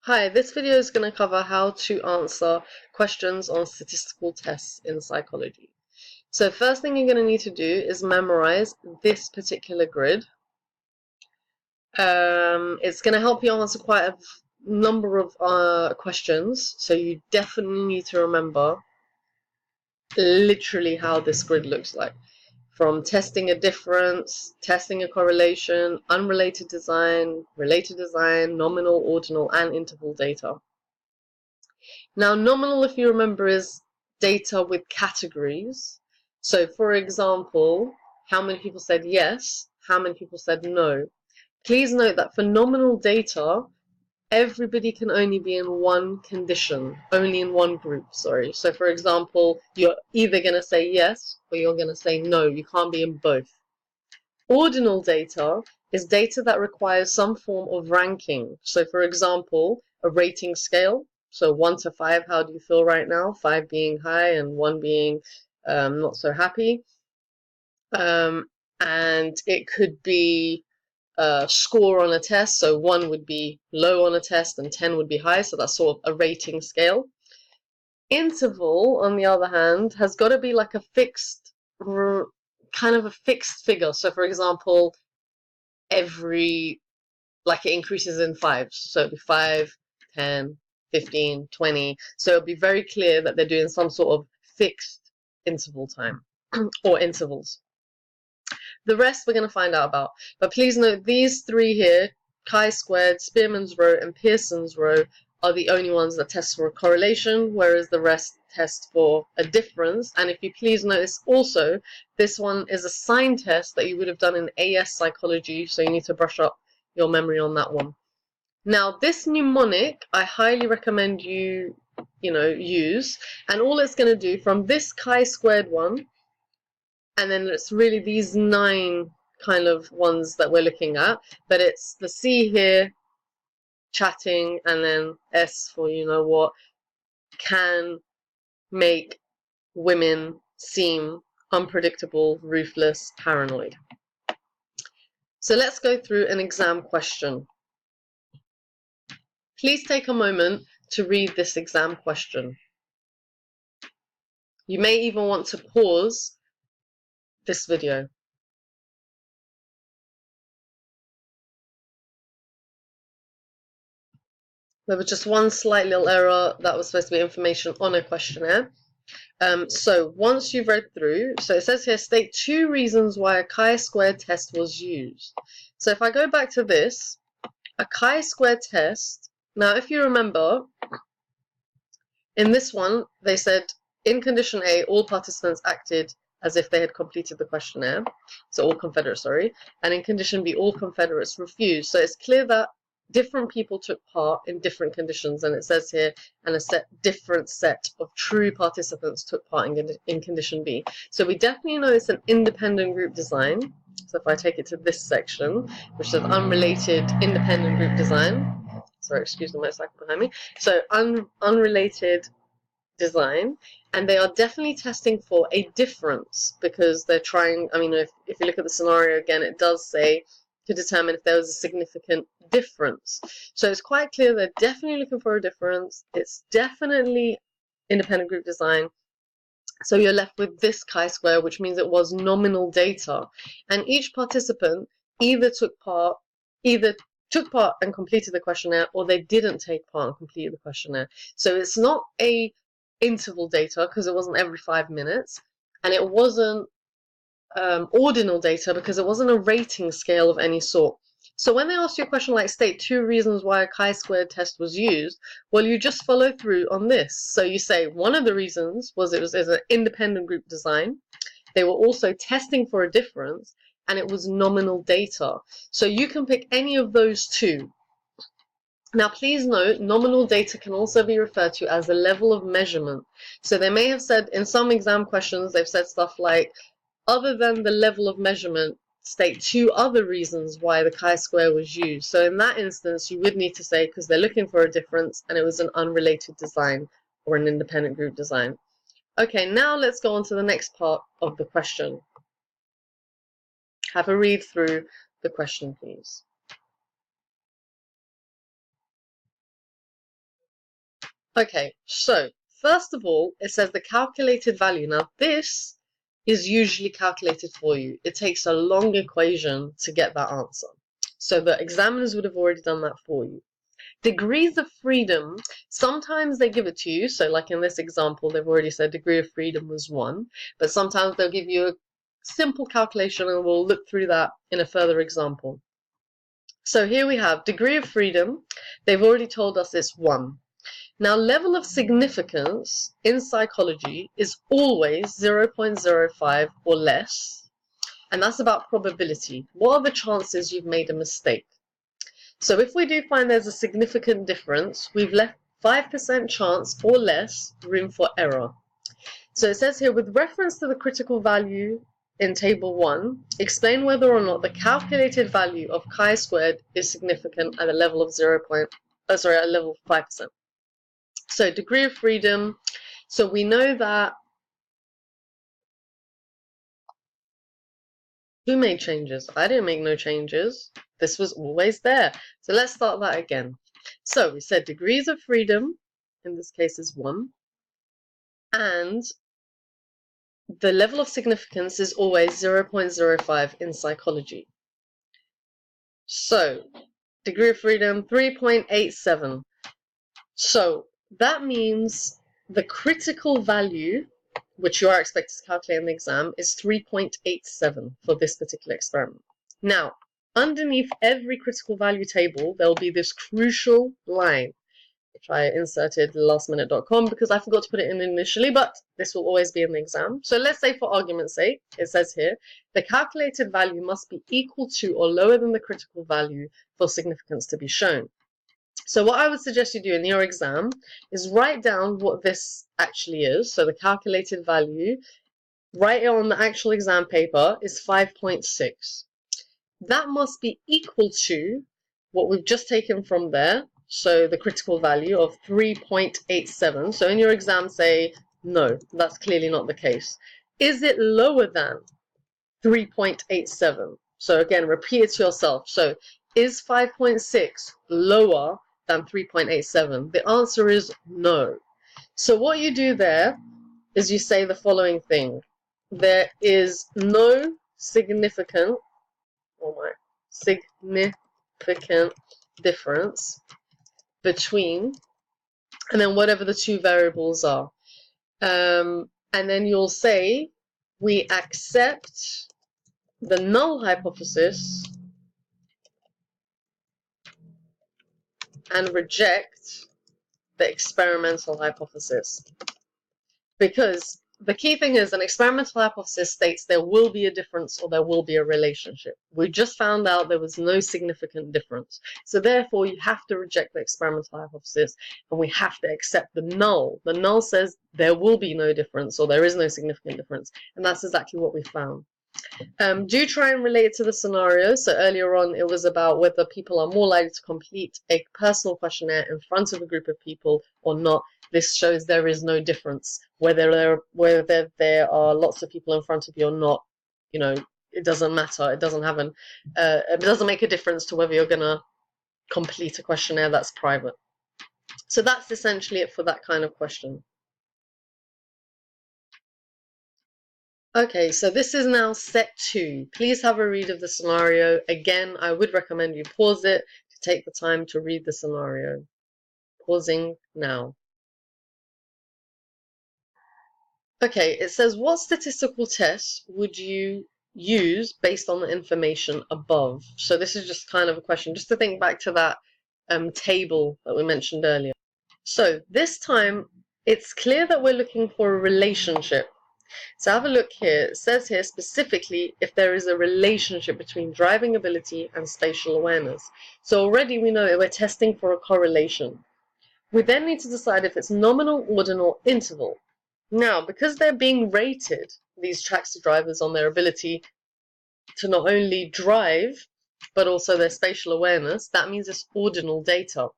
Hi, this video is going to cover how to answer questions on statistical tests in psychology. So first thing you're going to need to do is memorize this particular grid. It's going to help you answer quite a number of questions, so you definitely need to remember literally how this grid looks like. From testing a difference, testing a correlation, unrelated design, related design, nominal, ordinal, and interval data. Now, nominal, if you remember, is data with categories. So, for example, how many people said yes, how many people said no. Please note that for nominal data, everybody can only be in one condition, only in one group, sorry. So, for example, you're either going to say yes or you're going to say no. You can't be in both. Ordinal data is data that requires some form of ranking. So, for example, a rating scale. So 1 to 5, how do you feel right now? 5 being high and 1 being not so happy. And it could be a score on a test. So 1 would be low on a test and 10 would be high. So that's sort of a rating scale. Interval, on the other hand, has got to be like a fixed, kind of a fixed figure. So for example, like it increases in fives. So it'll be 5, 10, 15, 20. So it'll be very clear that they're doing some sort of fixed interval time or intervals. The rest we're going to find out about. But please note these three here, chi-squared, Spearman's row, and Pearson's row, are the only ones that test for a correlation, whereas the rest test for a difference. And if you please notice also, this one is a sign test that you would have done in AS psychology, so you need to brush up your memory on that one. Now, this mnemonic, I highly recommend you use, and all it's going to do from this chi-squared one, and then it's really these 9 kind of ones that we're looking at, but it's the C here, chatting, and then S for you know what, can make women seem unpredictable, ruthless, paranoid. So let's go through an exam question. Please take a moment to read this exam question. You may even want to pause this video. There was just one slight little error that was supposed to be information on a questionnaire. So once you've read through, so it says here, state 2 reasons why a chi-squared test was used. So if I go back to this, a chi-squared test, now if you remember, in this one, they said in condition A, all participants acted as if they had completed the questionnaire. So all Confederates, sorry. And in condition B, all Confederates refused. So it's clear that different people took part in different conditions. And it says here, and a different set of true participants took part in condition B. So we definitely know it's an independent group design. So if I take it to this section, which says unrelated independent group design. Sorry, excuse the motorcycle behind me. So unrelated design, and they are definitely testing for a difference because they're trying, I mean, if you look at the scenario again, it does say to determine if there was a significant difference. So it's quite clear they're definitely looking for a difference. It's definitely independent group design. So you're left with this chi-square, which means it was nominal data. And each participant either took part and completed the questionnaire, or they didn't take part and completed the questionnaire. So it's not a interval data because it wasn't every 5 minutes, and it wasn't ordinal data because it wasn't a rating scale of any sort. So when they ask you a question like state 2 reasons why a chi-squared test was used, well, you just follow through on this. So you say one of the reasons was it was an independent group design. They were also testing for a difference, and it was nominal data. So you can pick any of those 2. Now, please note, nominal data can also be referred to as a level of measurement. So they may have said, in some exam questions, they've said stuff like, other than the level of measurement, state 2 other reasons why the chi-square was used. So in that instance, you would need to say, because they're looking for a difference, and it was an unrelated design or an independent group design. Okay, now let's go on to the next part of the question. Have a read through the question, please. Okay, so first of all, it says the calculated value. Now, this is usually calculated for you. It takes a long equation to get that answer. So the examiners would have already done that for you. Degrees of freedom, sometimes they give it to you. So like in this example, they've already said degree of freedom was 1. But sometimes they'll give you a simple calculation, and we'll look through that in a further example. So here we have degree of freedom. They've already told us it's 1. Now, level of significance in psychology is always 0.05 or less, and that's about probability. What are the chances you've made a mistake? So if we do find there's a significant difference, we've left 5% chance or less room for error. So it says here, with reference to the critical value in table 1, explain whether or not the calculated value of chi-squared is significant at a level of at a level of 5%. So degree of freedom. So we know that who made changes? I didn't make no changes. This was always there. So let's start that again. So we said degrees of freedom, in this case is 1, and the level of significance is always 0.05 in psychology. So degree of freedom, 3.87. So that means the critical value, which you are expected to calculate in the exam, is 3.87 for this particular experiment. Now, underneath every critical value table, there will be this crucial line, which I inserted lastminute.com because I forgot to put it in initially, but this will always be in the exam. So let's say for argument's sake, it says here, the calculated value must be equal to or lower than the critical value for significance to be shown. So what I would suggest you do in your exam is write down what this actually is. So the calculated value, write it on the actual exam paper, is 5.6. That must be equal to what we've just taken from there. So the critical value of 3.87. So in your exam say, no, that's clearly not the case. Is it lower than 3.87? So again, repeat it to yourself. So is 5.6 lower than 3.87? The answer is no. So what you do there is you say the following thing. There is no significant difference between, and then whatever the two variables are. And then you'll say, we accept the null hypothesis and reject the experimental hypothesis. Because the key thing is an experimental hypothesis states there will be a difference or there will be a relationship. We just found out there was no significant difference. So therefore you have to reject the experimental hypothesis and we have to accept the null. The null says there will be no difference or there is no significant difference. And that's exactly what we found. Do try and relate it to the scenario. So earlier on, it was about whether people are more likely to complete a personal questionnaire in front of a group of people or not. This shows there is no difference. Whether there are lots of people in front of you or not, you know, it doesn't matter. It doesn't have it doesn't make a difference to whether you're gonna complete a questionnaire that's private. So that's essentially it for that kind of question. Okay, so this is now set 2. Please have a read of the scenario. Again, I would recommend you pause it to take the time to read the scenario. Pausing now. Okay, it says, what statistical tests would you use based on the information above? So this is just kind of a question, just to think back to that table that we mentioned earlier. So this time, it's clear that we're looking for a relationship. So have a look here. It says here specifically if there is a relationship between driving ability and spatial awareness. So already we know that we're testing for a correlation. We then need to decide if it's nominal, ordinal, interval. Now, because they're being rated, these taxi drivers, on their ability to not only drive, but also their spatial awareness, that means it's ordinal data.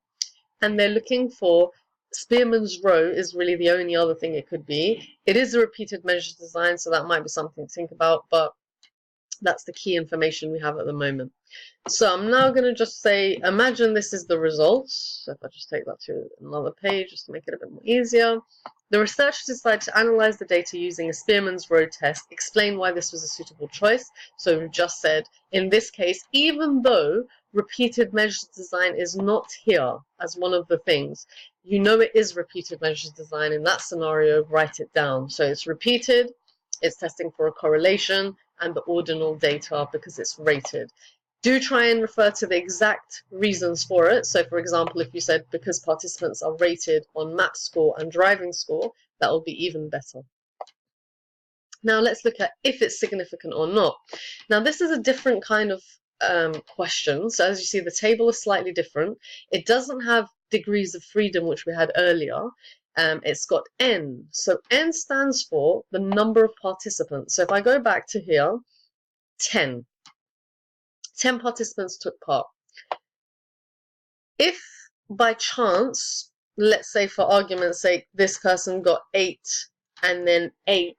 And they're looking for Spearman's row is really the only other thing it could be. It is a repeated measures design, so that might be something to think about, but That's the key information we have at the moment. So I'm now going to just say, imagine this is the results. So if I just take that to another page, just to make it a bit more easier. The researchers decided to analyze the data using a Spearman's road test, explain why this was a suitable choice. So we've just said, in this case, even though repeated measures design is not here as one of the things, you know it is repeated measures design. In that scenario, write it down. So it's repeated, it's testing for a correlation, and the ordinal data because it's rated. Do try and refer to the exact reasons for it. So for example, if you said because participants are rated on map score and driving score, that will be even better. Now let's look at if it's significant or not. Now this is a different kind of question. So as you see, the table is slightly different. It doesn't have degrees of freedom, which we had earlier. It's got N. So N stands for the number of participants. So if I go back to here, 10 participants took part. If by chance, let's say for argument's sake, this person got 8 and then 8,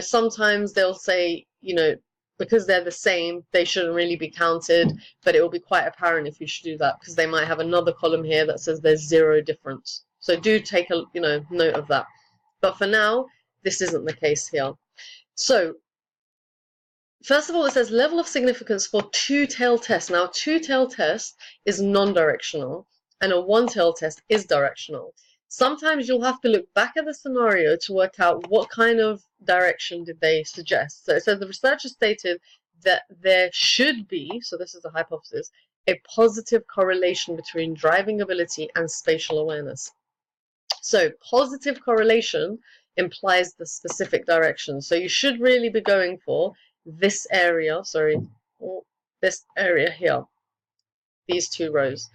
sometimes they'll say, because they're the same, they shouldn't really be counted, but it will be quite apparent if you should do that because they might have another column here that says there's 0 difference. So do take a note of that. But for now, this isn't the case here. So first of all, it says level of significance for two-tail test. Now, two-tail test is non-directional, and a one-tail test is directional. Sometimes you'll have to look back at the scenario to work out what kind of direction did they suggest. So it says the researchers stated that there should be, so this is a hypothesis, a positive correlation between driving ability and spatial awareness. So positive correlation implies the specific direction. So you should really be going for this area, this area here, these two rows.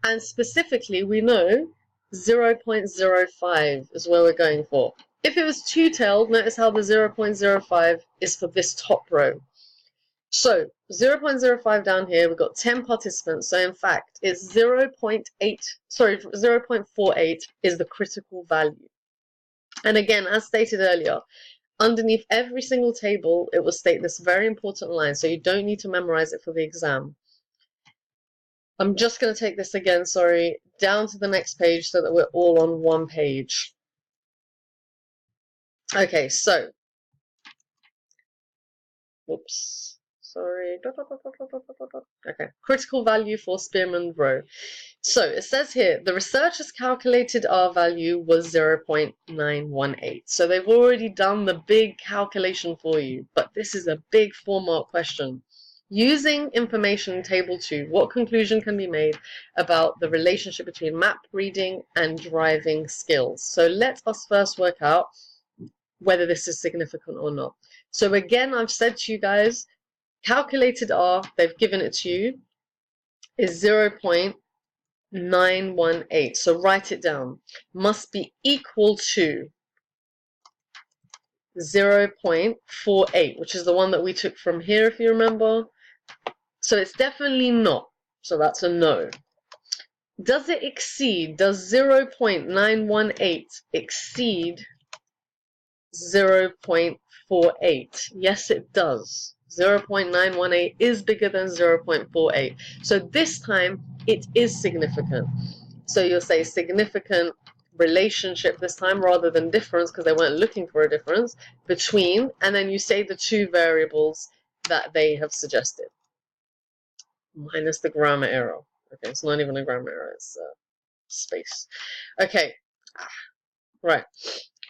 And specifically, we know 0.05 is where we're going for. If it was two-tailed, notice how the 0.05 is for this top row. So 0.05 down here, we've got 10 participants. So in fact, it's 0.48 is the critical value. And again, as stated earlier, underneath every single table, it will state this very important line. So you don't need to memorize it for the exam. I'm just going to take this again, down to the next page so that we're all on one page. Okay, so, whoops, okay, critical value for Spearman row. So it says here, the researchers calculated R value was 0.918. So they've already done the big calculation for you, but this is a big 4-mark question. Using information in Table 2, what conclusion can be made about the relationship between map reading and driving skills? So let us first work out whether this is significant or not. So again, I've said to you guys, calculated R, they've given it to you, is 0.918. So write it down. Must be equal to 0.48, which is the one that we took from here, if you remember. So it's definitely not. So that's a no. Does it exceed? Does 0.918 exceed 0.48? Yes, it does. 0.918 is bigger than 0.48. So this time it is significant. So you'll say significant relationship this time rather than difference, because they weren't looking for a difference between, and then you say the two variables that they have suggested. Minus the grammar error. Okay, it's not even a grammar error, it's space. Okay, right.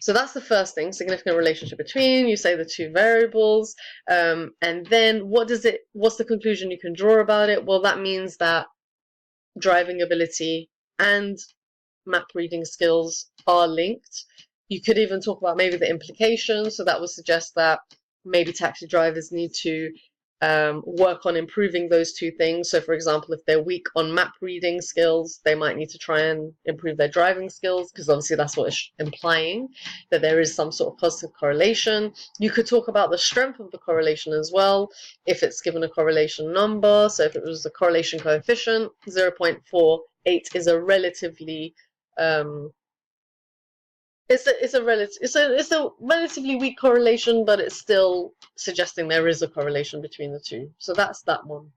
So that's the first thing, significant relationship between, you say the two variables, and then what's the conclusion you can draw about it? Well, that means that driving ability and map reading skills are linked. You could even talk about maybe the implications, so that would suggest that maybe taxi drivers need to work on improving those two things. So for example, if they're weak on map reading skills, they might need to try and improve their driving skills, because obviously that's what it's implying, that there is some sort of positive correlation. You could talk about the strength of the correlation as well, if it's given a correlation number. So if it was the correlation coefficient, 0.48 is a relatively It's a relatively weak correlation, but it's still suggesting there is a correlation between the two. So that's that one.